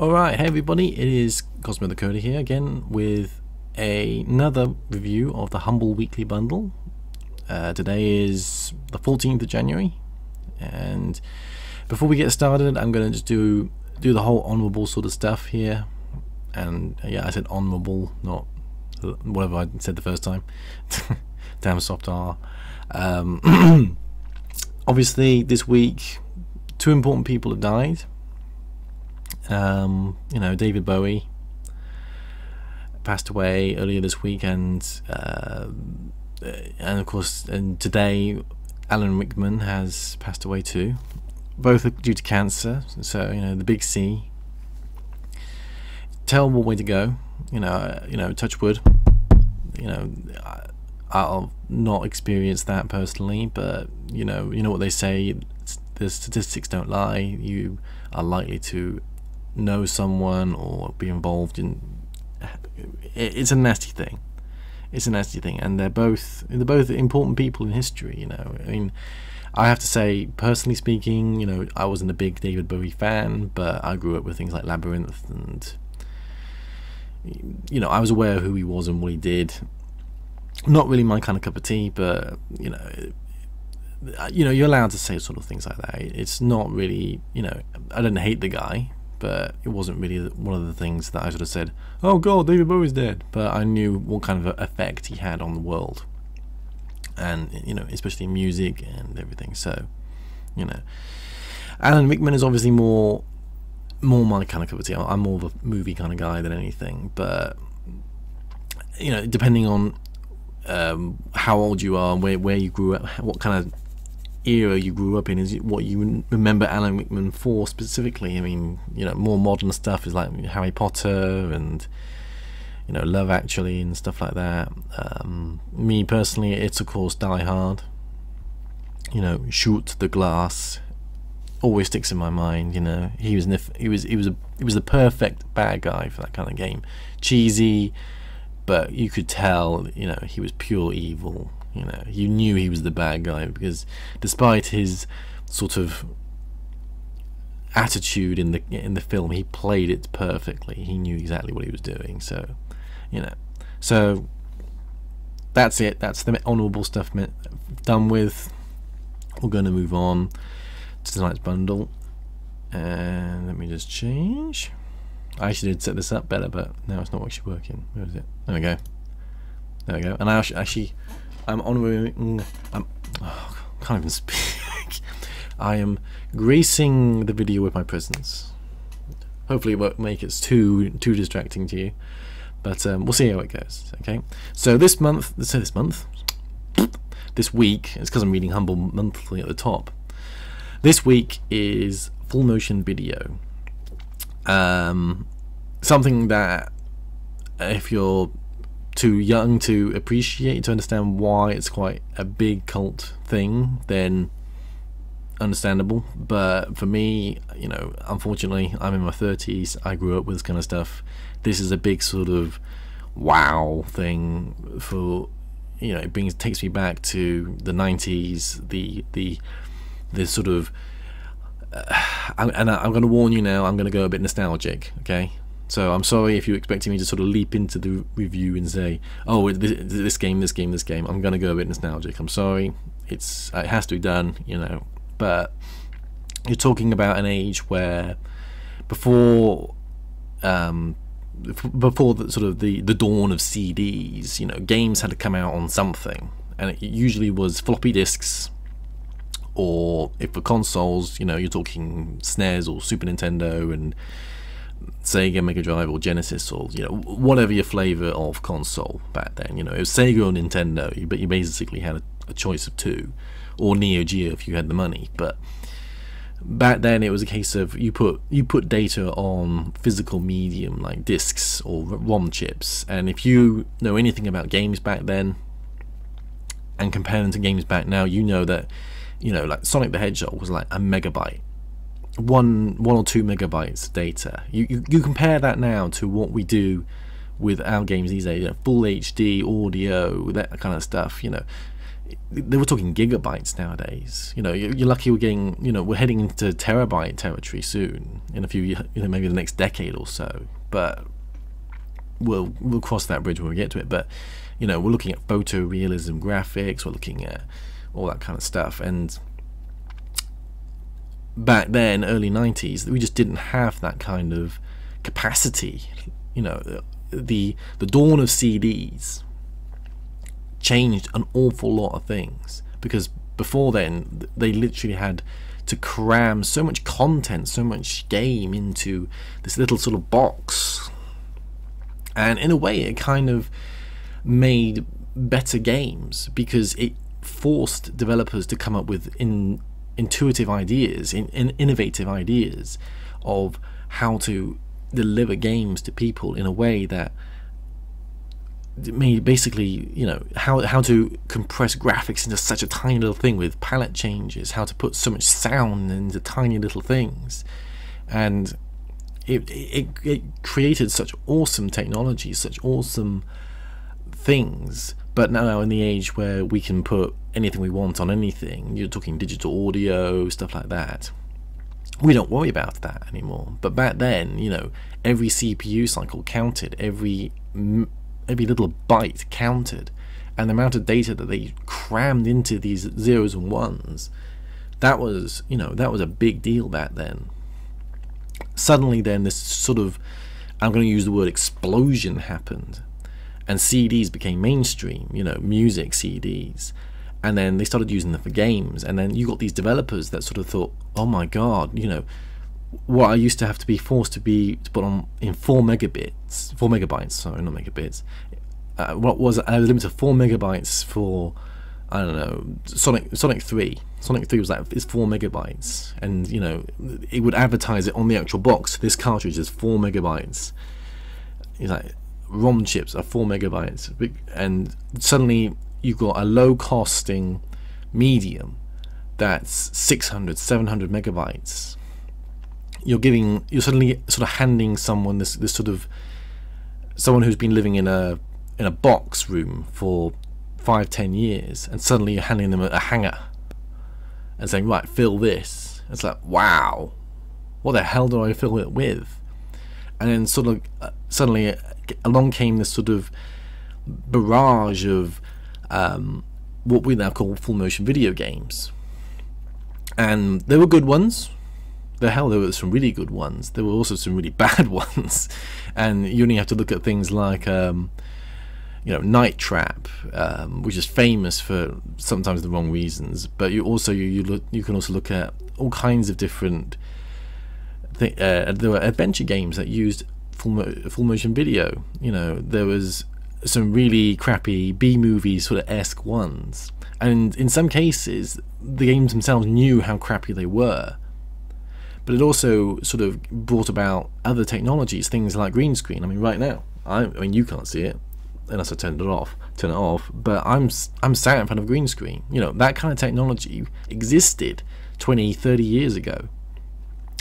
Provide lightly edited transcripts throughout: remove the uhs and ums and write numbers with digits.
Alright, hey everybody, it is Cosmo the Coder here again with another review of the Humble Weekly Bundle. Today is the 14th of January, and before we get started I'm going to just do the whole honourable sort of stuff here. And yeah, I said honourable, not whatever I said the first time. Damn soft R. Obviously this week two important people have died. You know, David Bowie passed away earlier this week, and of course, and today Alan Rickman has passed away too, both due to cancer. So you know, the big C. Terrible way to go. You know, touch wood. You know, I'll not experience that personally, but you know what they say. The statistics don't lie. You are likely to know someone or be involved in. It's a nasty thing. It's a nasty thing, and they're both important people in history. You know, I mean, I have to say, personally speaking, you know, I wasn't a big David Bowie fan, but I grew up with things like Labyrinth, and you know, I was aware of who he was and what he did. Not really my kind of cup of tea, but you know, you're allowed to say sort of things like that. It's not really, you know, I didn't hate the guy, but it wasn't really one of the things that I sort of said, oh god, David Bowie's dead. But I knew what kind of effect he had on the world, and you know, especially music and everything. So you know, Alan Rickman is obviously more my kind of cup of tea. I'm more of a movie kind of guy than anything, but you know, depending on how old you are and where you grew up, what kind of era you grew up in, is what you remember Alan Rickman for specifically. I mean, you know, more modern stuff is like Harry Potter and, you know, Love Actually and stuff like that. Me personally, it's of course Die Hard. You know, Shoot the Glass always sticks in my mind. You know, he was the perfect bad guy for that kind of game. Cheesy, but you could tell, you know, he was pure evil. You know, you knew he was the bad guy because despite his sort of attitude in the film, he played it perfectly. He knew exactly what he was doing. So, you know, so that's it. That's the honourable stuff done with. We're going to move on to tonight's bundle, and let me just change. I actually did set this up better, but now it's not actually working. Where is it? There we go. There we go. And I I'm on. Can't even speak. I am gracing the video with my presence. Hopefully, it won't make it too distracting to you, but we'll see how it goes. Okay. So this week, it's because I'm reading Humble Monthly at the top. This week is full motion video. Something that if you're too young to appreciate, to understand why it's quite a big cult thing, then understandable. But for me, you know, unfortunately, I'm in my 30s. I grew up with this kind of stuff. This is a big sort of wow thing for, you know, it takes me back to the 90s. The sort of and I'm going to warn you now, I'm going to go a bit nostalgic, okay? So I'm sorry if you're expecting me to sort of leap into the review and say, oh, this game. I'm going to go a bit nostalgic. I'm sorry. It has to be done, you know. But you're talking about an age where before the sort of the dawn of CDs, you know, games had to come out on something, and it usually was floppy disks. Or if for consoles, you know, you're talking SNES or Super Nintendo and Sega Mega Drive or Genesis, or you know, whatever your flavor of console back then. You know, it was Sega or Nintendo, but you basically had a choice of two, or Neo Geo if you had the money. But back then it was a case of you put data on physical medium like discs or ROM chips, and if you know anything about games back then and compare them to games back now, you know that, you know, like Sonic the Hedgehog was like a megabyte, one or 2 megabytes of data. You compare that now to what we do with our games these days, you know, full HD audio, that kind of stuff. You know, they were talking gigabytes nowadays. You know, you're lucky we're getting, you know, we're heading into terabyte territory soon, in a few years, you know, maybe the next decade or so. But we'll cross that bridge when we get to it. But you know, we're looking at photorealism graphics, we're looking at all that kind of stuff. And back then, early 90s, we just didn't have that kind of capacity. You know, the dawn of CDs changed an awful lot of things, because before then they literally had to cram so much content, so much game into this little sort of box, and in a way it kind of made better games, because it forced developers to come up with intuitive ideas, innovative ideas of how to deliver games to people in a way that made, basically, you know, how to compress graphics into such a tiny little thing with palette changes, how to put so much sound into tiny little things. And it created such awesome technology, such awesome things. But now in the age where we can put anything we want on anything, you're talking digital audio, stuff like that, we don't worry about that anymore. But back then, you know, every CPU cycle counted, every little byte counted, and the amount of data that they crammed into these zeros and ones, that was, you know, that was a big deal back then. Suddenly then this sort of, I'm going to use the word explosion, happened, and CDs became mainstream, you know, music CDs, and then they started using them for games. And then you got these developers that sort of thought, oh my god, you know, what I used to have to be forced to put on in 4 megabytes, sorry, not megabits, what was a limit of 4 megabytes for, I don't know, Sonic 3 was like, it's 4 megabytes, and you know, it would advertise it on the actual box, this cartridge is 4 megabytes. It's like ROM chips are 4 megabytes, and suddenly you've got a low costing medium that's 600, 700 megabytes. You're suddenly sort of handing someone this sort of, someone who's been living in a box room for 5-10 years, and suddenly you're handing them a hanger and saying, right, fill this. It's like, wow, what the hell do I fill it with? And then sort of suddenly along came this sort of barrage of what we now call full motion video games, and there were good ones. There were some really good ones. There were also some really bad ones, and you only have to look at things like you know, Night Trap, which is famous for sometimes the wrong reasons, but you can also look at all kinds of different there were adventure games that used full motion video. You know, there was some really crappy B-movie sort of esque ones, and in some cases the games themselves knew how crappy they were. But it also sort of brought about other technologies, things like green screen. I mean, right now, I mean, you can't see it unless I turn it off. But I'm sat in front of green screen. You know, that kind of technology existed 20, 30 years ago,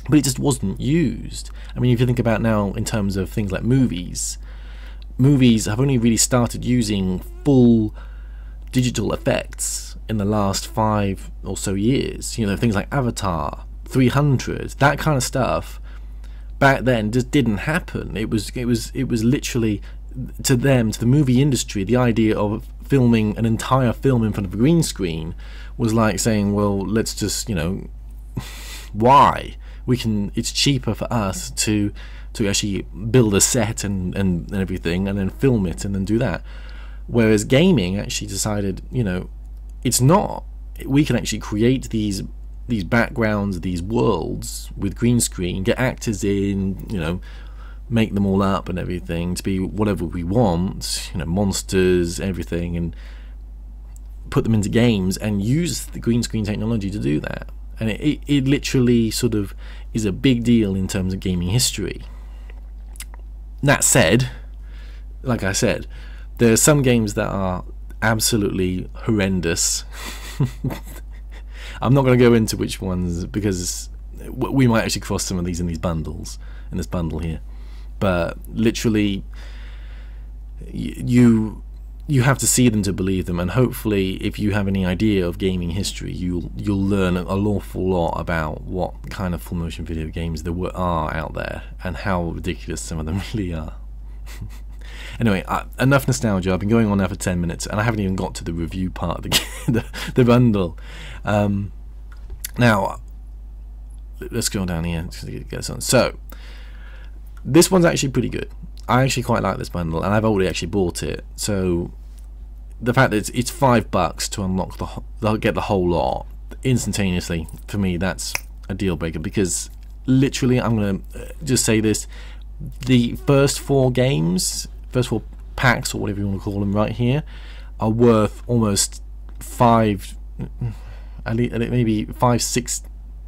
but it just wasn't used. I mean, if you think about now in terms of things like movies have only really started using full digital effects in the last 5 or so years. You know, things like Avatar, 300, that kind of stuff back then just didn't happen. It was literally, to them, to the movie industry, the idea of filming an entire film in front of a green screen was like saying, well, let's just, you know, why? It's cheaper for us to actually build a set and everything, and then film it and then do that. Whereas gaming actually decided, you know, it's not. We can actually create these backgrounds, these worlds with green screen, get actors in, you know, make them all up and everything to be whatever we want, you know, monsters, everything, and put them into games and use the green screen technology to do that. And it literally sort of is a big deal in terms of gaming history. That said, like I said, there are some games that are absolutely horrendous. I'm not going to go into which ones, because we might actually cross some of these in these bundles, in this bundle here. But literally, you you have to see them to believe them, and hopefully if you have any idea of gaming history, you'll learn an awful lot about what kind of full motion video games there are out there and how ridiculous some of them really are. Anyway, enough nostalgia. I've been going on now for 10 minutes and I haven't even got to the review part of the bundle. Now let's go down here to get this on. So this one's actually pretty good. I actually quite like this bundle, and I've already actually bought it. So the fact that it's $5 to unlock get the whole lot instantaneously, for me that's a deal breaker, because literally, I'm gonna just say this: the first four packs, or whatever you want to call them, right here, are worth almost maybe 5, 6,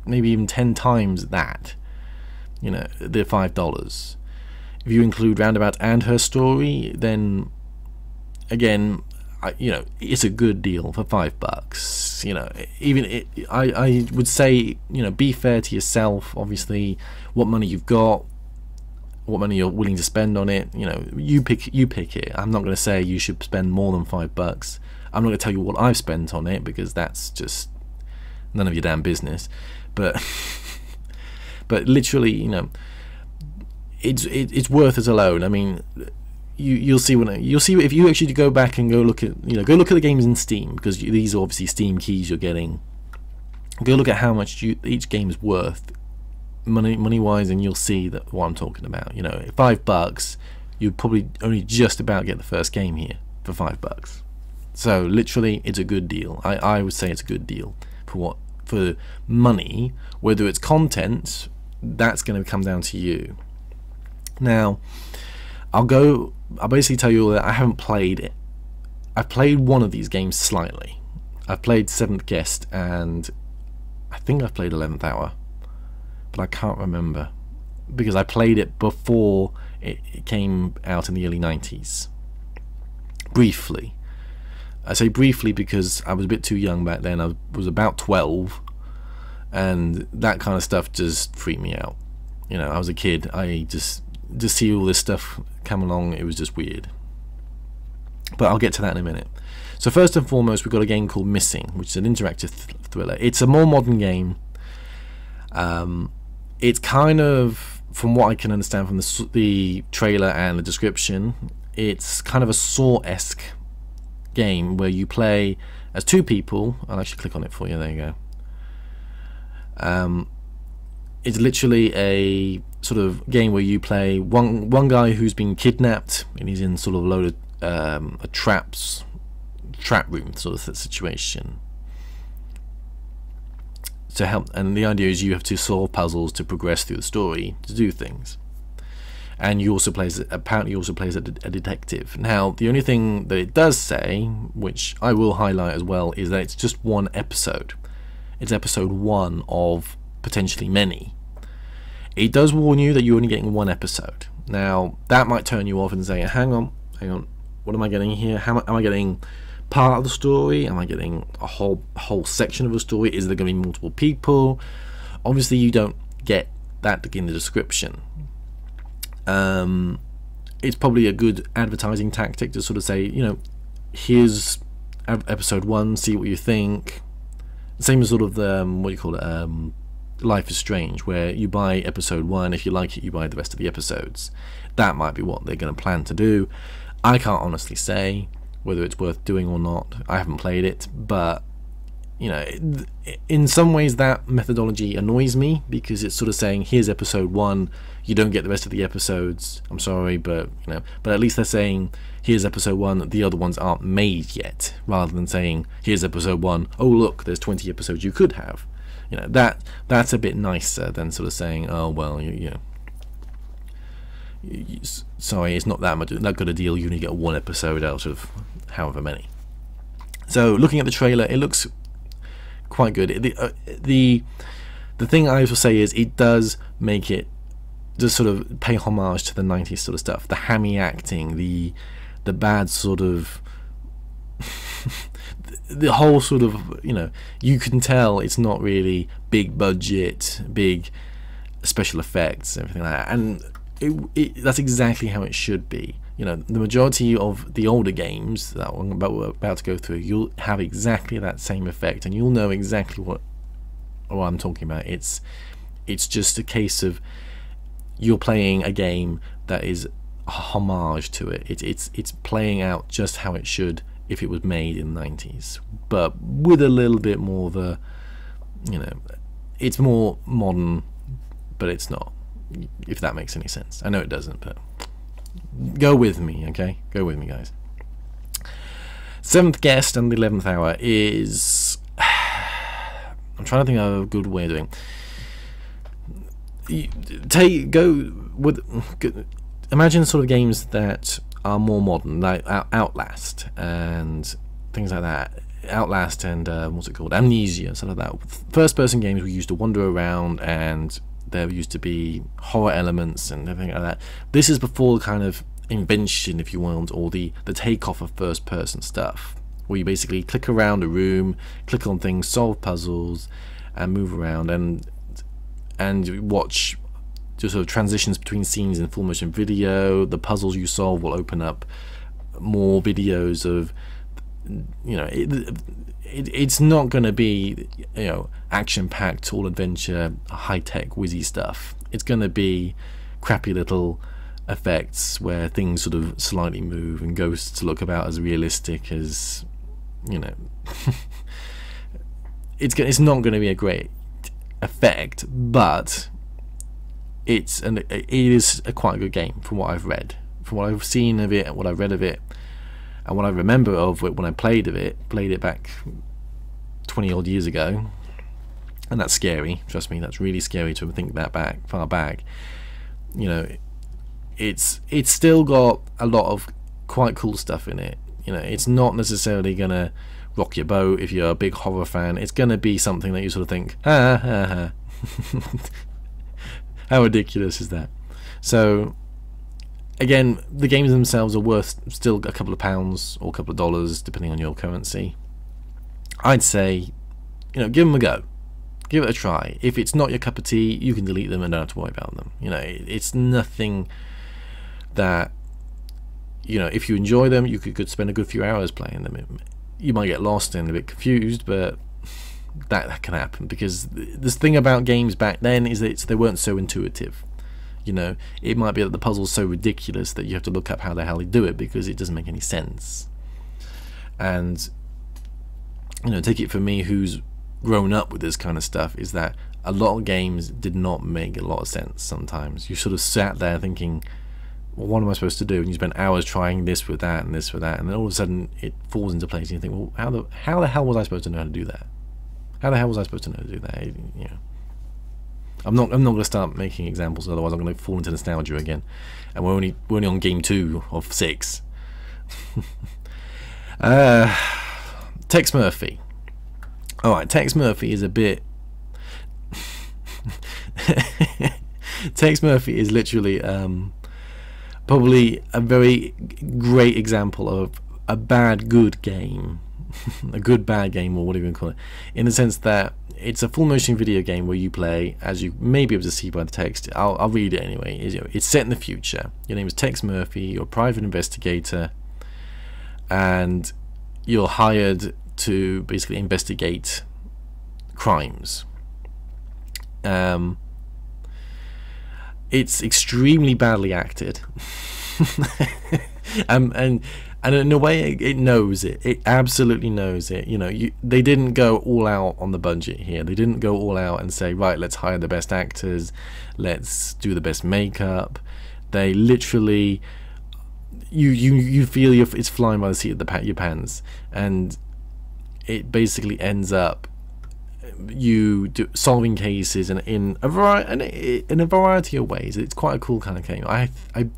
maybe even 10 times that. You know, the $5. If you include Roundabout and her story, then again, you know, it's a good deal for $5. You know, even I would say, you know, be fair to yourself. Obviously, what money you've got, what money you're willing to spend on it. You know, you pick it. I'm not going to say you should spend more than $5. I'm not going to tell you what I've spent on it, because that's just none of your damn business. But but literally, you know, it's worth it alone. I mean, you'll see if you actually go back and go look at the games in Steam, because these are obviously Steam keys you're getting. Go look at how much each game is worth money wise, and you'll see that what I'm talking about. You know, $5, you probably only just about get the first game here for $5. So literally, it's a good deal. I would say it's a good deal for money. Whether it's content, that's going to come down to you. Now, I'll basically tell you that I haven't played it. I've played one of these games slightly. I've played 7th Guest, and I think I've played 11th Hour, but I can't remember, because I played it before it came out in the early 90s. Briefly. I say briefly because I was a bit too young back then. I was about 12, and that kind of stuff just freaked me out. You know, I was a kid. I just see all this stuff come along, it was just weird. But I'll get to that in a minute. So first and foremost, we've got a game called Missing, which is an interactive thriller. It's a more modern game. It's kind of, from what I can understand from the trailer and the description, it's kind of a Saw-esque game where you play as two people. I'll actually click on it for you. There you go. It's literally a sort of game where you play one guy who's been kidnapped, and he's in sort of a load of a trap room sort of situation to help. And the idea is you have to solve puzzles to progress through the story, to do things. And you also apparently plays a detective. Now, the only thing that it does say, which I will highlight as well, is that it's just one episode. It's episode 1 of potentially many. It does warn you that you're only getting one episode. Now, that might turn you off and say, hang on, what am I getting here? Am I getting part of the story? Am I getting a whole section of a story? Is there going to be multiple people? Obviously, you don't get that in the description. It's probably a good advertising tactic to sort of say, you know, here's episode 1, see what you think. Same as sort of the what do you call it, Life is Strange, where you buy episode 1, if you like it you buy the rest of the episodes. That might be what they're going to plan to do. I can't honestly say whether it's worth doing or not. I haven't played it, but you know, in some ways that methodology annoys me, because it's sort of saying, here's episode 1, you don't get the rest of the episodes, I'm sorry, but you know, but at least they're saying, here's episode 1, the other ones aren't made yet, rather than saying, here's episode 1, oh look, there's 20 episodes you could have. You know, that's a bit nicer than sort of saying, oh well, you know, sorry, it's not that good a deal, you only get one episode out of however many. So looking at the trailer, it looks quite good. The thing I will say is it does make it just sort of pay homage to the 90s sort of stuff, the hammy acting, the bad sort of the whole sort of, you know, you can tell it's not really big budget, big special effects, everything like that, and that's exactly how it should be. You know, the majority of the older games that we're about to go through, you'll have exactly that same effect, and you'll know exactly what I'm talking about. It's just a case of you're playing a game that is a homage to it. It's playing out just how it should if it was made in the 90s, but with a little bit more of a, you know, it's more modern, but it's not, if that makes any sense. I know it doesn't, but go with me, okay? Go with me, guys. Seventh guest and the 11th hour is, I'm trying to think of a good way of doing it. Imagine sort of games that are more modern, like Outlast and things like that. Outlast and what's it called, Amnezia, sort of that. First person games we used to wander around, and there used to be horror elements and everything like that. This is before the kind of invention, if you want, or the takeoff of first person stuff, where you basically click around a room, click on things, solve puzzles, and move around, and watch just sort of transitions between scenes in full motion video. The puzzles you solve will open up more videos of, you know, it's not going to be, you know, action-packed, all adventure, high-tech, whizzy stuff. It's going to be crappy little effects where things sort of slightly move and ghosts look about as realistic as, you know. It's not going to be a great effect, but it is a quite a good game from what I've read, from what I've seen of it, what I've read of it, and what I remember of it when I played it back 20 odd years ago. And that's scary, trust me, that's really scary to think that far back. You know, it's still got a lot of quite cool stuff in it. You know, it's not necessarily gonna rock your boat if you're a big horror fan. It's gonna be something that you sort of think, ha ha ha. How ridiculous is that? So again, the games themselves are worth still a couple of pounds or a couple of dollars depending on your currency. I'd say, you know, give them a go, give it a try. If it's not your cup of tea, you can delete them and don't have to worry about them. You know, it's nothing that, you know, if you enjoy them, you could spend a good few hours playing them. You might get lost and a bit confused, but that can happen, because this thing about games back then is that they weren't so intuitive. You know, it might be that the puzzle's so ridiculous that you have to look up how the hell they do it, because it doesn't make any sense. And, you know, take it from me who's grown up with this kind of stuff, is that a lot of games did not make a lot of sense sometimes. You sort of sat there thinking, well, what am I supposed to do? And you spend hours trying this with that and this with that, and then all of a sudden it falls into place and you think, well, how the hell was I supposed to know how to do that? How the hell was I supposed to know how to do that? You know, I'm not going to start making examples, otherwise I'm going to fall into nostalgia again. And we're only on game 2 of 6. Tex Murphy. All right, Tex Murphy is a bit. Tex Murphy is literally probably a very great example of a bad good game. A good bad game, or whatever you call it, in the sense that it's a full motion video game where you play, as you may be able to see by the text, I'll read it anyway. It's set in the future. Your name is Tex Murphy, you're a private investigator, and you're hired to basically investigate crimes. It's extremely badly acted. And in a way, it knows it. It absolutely knows it. You know, they didn't go all out on the budget here. They didn't go all out and say, right, let's hire the best actors, let's do the best makeup. They literally, you feel it's flying by the seat of your pants, and it basically ends up solving cases in a variety of ways. It's quite a cool kind of game. I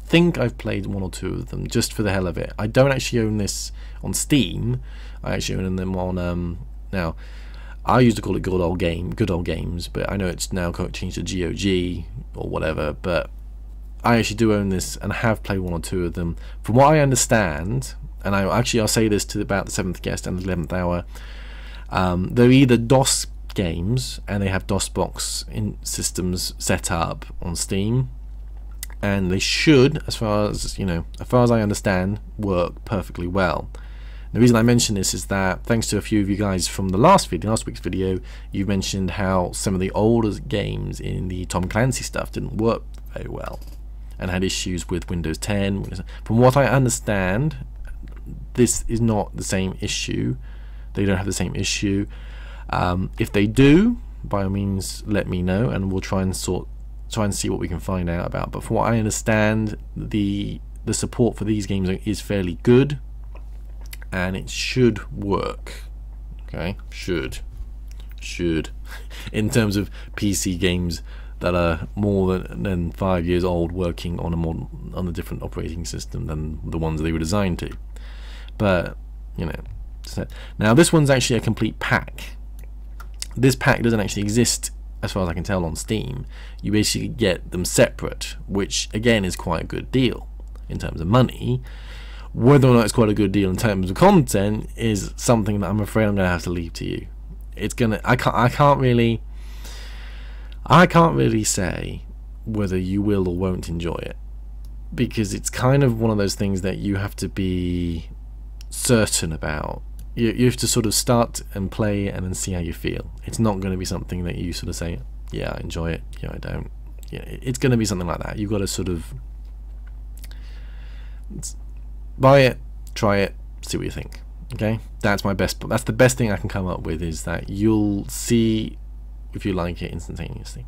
think I've played 1 or 2 of them just for the hell of it. I don't actually own this on Steam. I actually own them on now. I used to call it Good Old Games, but I know it's now changed to GOG or whatever. But I actually do own this and have played 1 or 2 of them. From what I understand, and I'll say this to about the 7th guest and the 11th hour. They're either DOS games, and they have DOS box in systems set up on Steam, and they should, as far as I understand, work perfectly well. The reason I mention this is that thanks to a few of you guys from the last week's video, you mentioned how some of the older games in the Tom Clancy stuff didn't work very well and had issues with Windows 10. From what I understand, this is not the same issue. They don't have the same issue. If they do, by all means let me know, and we'll try and see what we can find out about. But from what I understand, the support for these games is fairly good, and it should work. Okay, should in terms of PC games that are more than 5 years old, working on a different operating system than the ones they were designed to. But now this one's actually a complete pack. This pack doesn't actually exist, as far as I can tell, on Steam. You basically get them separate, which again is quite a good deal in terms of money. Whether or not it's quite a good deal in terms of content is something that I'm afraid I'm gonna have to leave to you. I can't really say whether you will or won't enjoy it, because it's kind of one of those things that you have to be certain about. You have to sort of start and play and then see how you feel. It's not going to be something that you sort of say, yeah, I enjoy it, yeah, I don't. Yeah, it's going to be something like that. You've got to sort of buy it, try it, see what you think. Okay, that's the best thing I can come up with, is that you'll see if you like it instantaneously.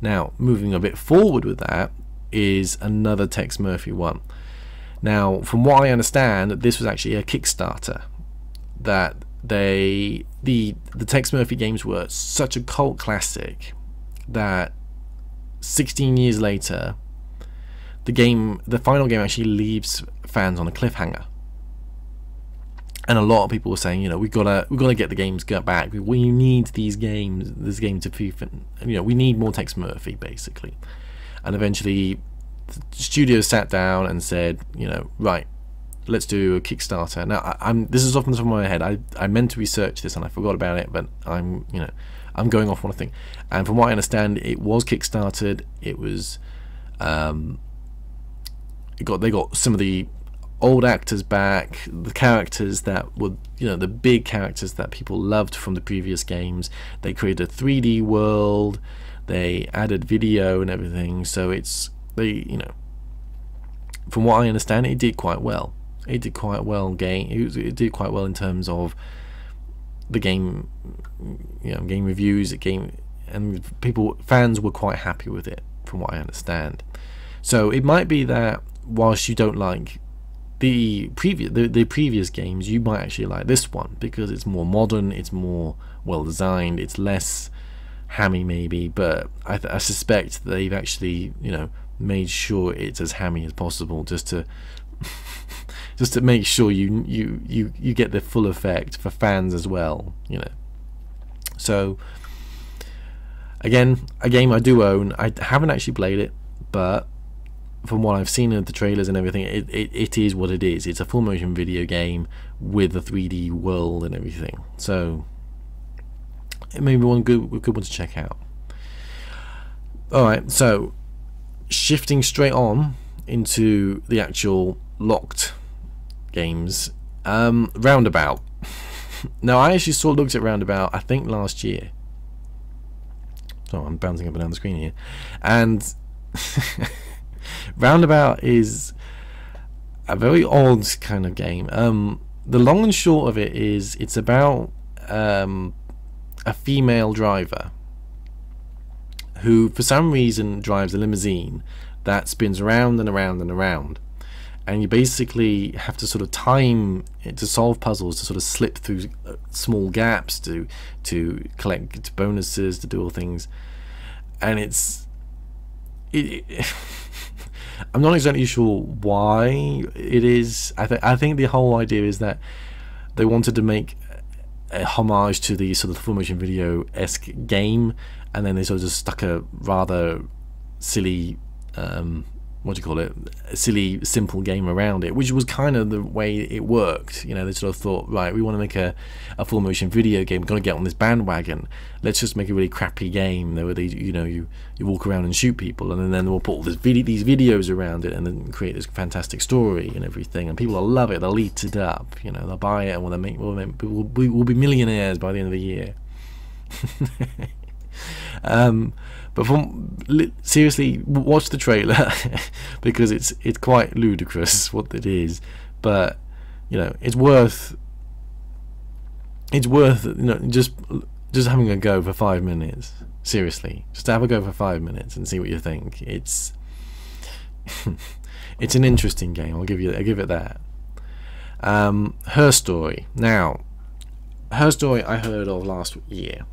Now, moving a bit forward with that is another Tex Murphy One. Now, from what I understand, this was actually a Kickstarter. That the Tex Murphy games were such a cult classic that 16 years later, the final game actually leaves fans on a cliffhanger. And a lot of people were saying, we've got to get the games back. We need this game to FIFA. We need more Tex Murphy, basically. And eventually, the studio sat down and said, right, let's do a Kickstarter. Now, this is off the top of my head. I meant to research this and I forgot about it, but I'm going off on a thing. And from what I understand, it was Kickstarted. It was they got some of the old actors back, the characters that were the big characters that people loved from the previous games. They created a 3D world. They added video and everything. So from what I understand, it did quite well. It did quite well. It did quite well in terms of the game, game reviews, and fans were quite happy with it, from what I understand. So it might be that whilst you don't like the previous games, you might actually like this one because it's more modern, it's more well designed, it's less hammy maybe, but I suspect they've actually made sure it's as hammy as possible, just to make sure you get the full effect for fans as well. So again, a game I do own. I haven't actually played it, but from what I've seen of the trailers and everything, it is what it is. It's a full motion video game with a 3D world and everything, so it may be one good one to check out. Alright, so shifting straight on into the actual locked games, Roundabout. Now, I actually looked at Roundabout, I think last year. So I'm bouncing up and down the screen here, and Roundabout is a very odd kind of game. The long and short of it is, it's about a female driver who for some reason drives a limousine that spins around and around and around, and you basically have to sort of time it to solve puzzles, to sort of slip through small gaps, to collect bonuses, to do all things. And I'm not exactly sure why it is. I think the whole idea is that they wanted to make a homage to the sort of full motion video-esque game, and then they sort of just stuck a rather silly what do you call it, a silly, simple game around it, which was kind of the way it worked. You know, they sort of thought, right, we want to make a full motion video game, we've got to get on this bandwagon, let's just make a really crappy game where they, you know, you walk around and shoot people, and then we'll put all these videos around it and then create this fantastic story and everything, and people will love it, they'll eat it up, you know, they'll buy it, and we'll be millionaires by the end of the year. But seriously, watch the trailer because it's quite ludicrous what it is, but you know, it's worth you know, just having a go for 5 minutes. Seriously, just have a go for 5 minutes and see what you think. It's it's an interesting game. I'll give it that. Her Story. Now, Her Story I heard of last year,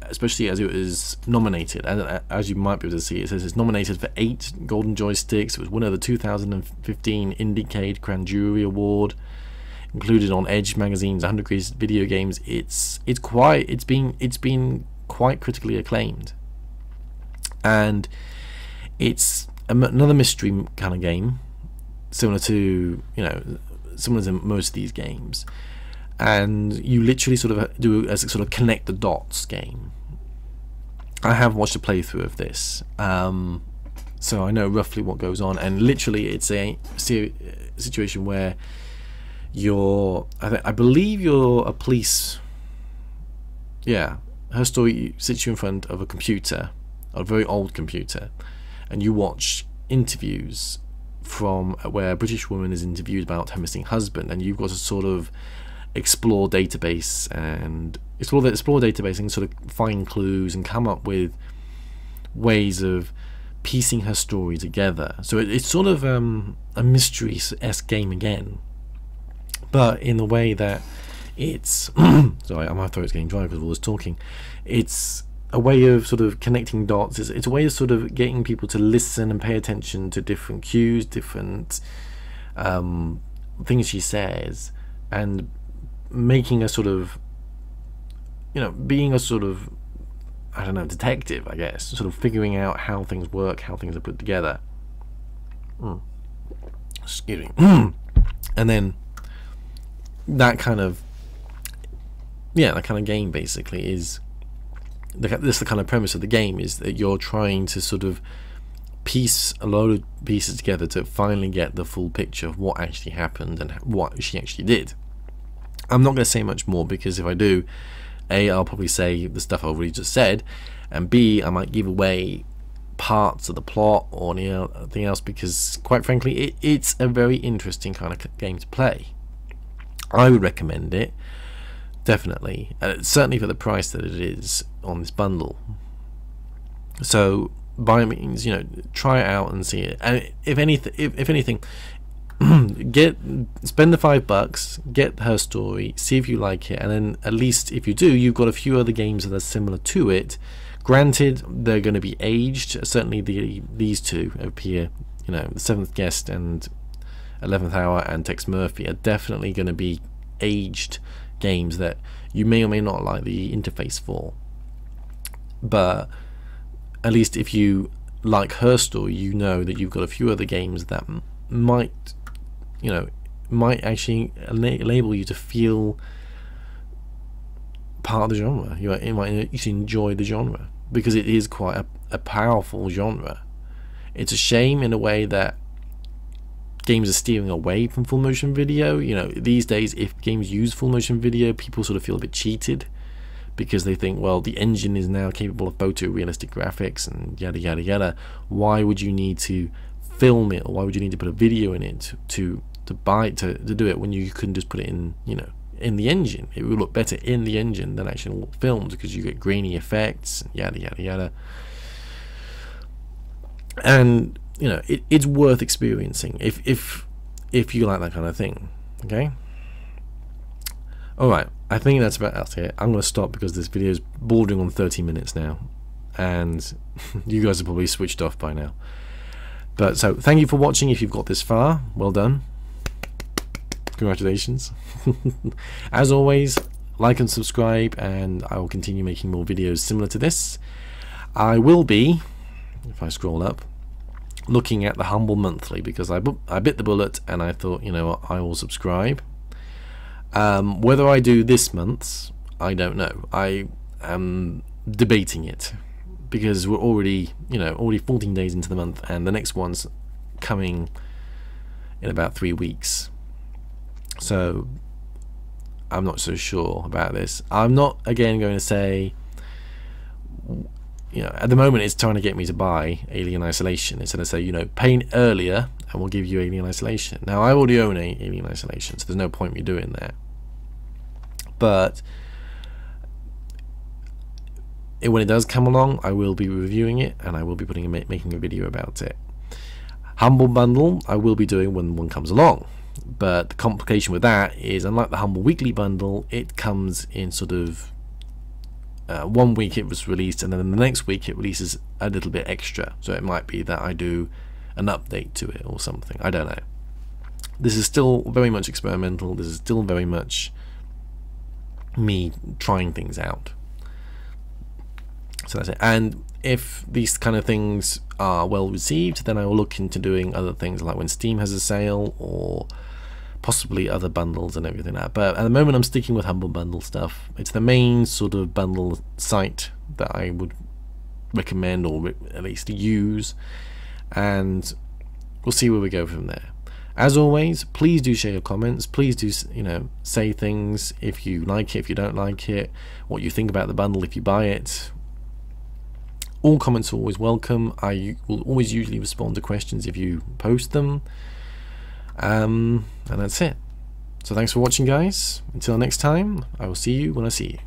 especially as it was nominated, and as you might be able to see, it says it's nominated for 8 Golden Joysticks. It was winner of the 2015 Indiecade Grand Jury Award, included on Edge magazine's 100 Greatest Video Games. It's been quite critically acclaimed, and it's another mystery kind of game, similar to most of these games. And you literally sort of do a sort of connect the dots game. I have watched a playthrough of this, so I know roughly what goes on, and literally it's a situation where I believe you're a police. Yeah, Her Story sits you in front of a computer, a very old computer, and you watch interviews from where a British woman is interviewed about her missing husband, and you've got to sort of explore database and sort of find clues and come up with ways of piecing her story together. So it's sort of a mystery-esque game again, but in the way that it's sorry, my throat's getting dry because of all this talking. It's a way of sort of connecting dots. It's a way of sort of getting people to listen and pay attention to different cues, different things she says, and making a sort of, you know, being a sort of, I don't know, detective, I guess, sort of figuring out how things work, how things are put together. Excuse me. And then that kind of game basically is the kind of premise of the game, is that you're trying to sort of piece a load of pieces together to finally get the full picture of what actually happened and what she actually did. I'm not going to say much more, because if I do, A, I'll probably say the stuff I've already just said, and B, I might give away parts of the plot or anything else, because quite frankly it's a very interesting kind of game to play. I would recommend it, definitely, certainly for the price that it is on this bundle. So by all means, you know, try it out and see it, and if anything spend the $5, get Her Story, see if you like it, and then at least if you do, you've got a few other games that are similar to it. Granted, they're going to be aged. Certainly these two up here, you know, The Seventh Guest and 11th Hour and Tex Murphy, are definitely going to be aged games that you may or may not like the interface for. But at least if you like Her Story, you know that you've got a few other games that might actually enable you to feel part of the genre. You might actually enjoy the genre, because it is quite a powerful genre. It's a shame in a way that games are steering away from full motion video. You know, these days if games use full motion video, people sort of feel a bit cheated, because they think, well, the engine is now capable of photorealistic graphics and yada yada yada. Why would you need to film it, or why would you need to put a video in it to do it, when you couldn't just put it in, you know, in the engine? It would look better in the engine than actually filmed, because you get grainy effects and yada yada yada. And you know, it's worth experiencing if you like that kind of thing. Okay, alright, I think that's about it. I'm going to stop because this video is bordering on 30 minutes now, and you guys are probably switched off by now. But so thank you for watching. If you've got this far, well done, congratulations. As always, like and subscribe, and I will continue making more videos similar to this. I will be, if I scroll up, looking at the Humble Monthly, because I bit the bullet and I thought, you know what, I will subscribe. Whether I do this month's, I don't know. I am debating it, because we're already 14 days into the month, and the next one's coming in about 3 weeks. So I'm not so sure about this. I'm not again going to say, you know, at the moment it's trying to get me to buy Alien Isolation instead of say, you know, pay earlier and we'll give you Alien Isolation. Now I already own Alien Isolation, so there's no point me doing that. But when it does come along, I will be reviewing it, and I will be making a video about it. Humble Bundle I will be doing when one comes along, but the complication with that is, unlike the Humble Weekly Bundle, it comes in sort of 1 week it was released, and then the next week it releases a little bit extra. So it might be that I do an update to it or something. I don't know. This is still very much experimental. This is still very much me trying things out. So that's it. And if these kind of things are well received, then I will look into doing other things, like when Steam has a sale, or possibly other bundles and everything like that. But at the moment I'm sticking with Humble Bundle stuff. It's the main sort of bundle site that I would recommend, or at least use, and we'll see where we go from there. As always, please do share your comments. Please do, you know, say things if you like it, if you don't like it, what you think about the bundle if you buy it. All comments are always welcome. I will always usually respond to questions if you post them. And that's it. So thanks for watching, guys. Until next time, I will see you when I see you.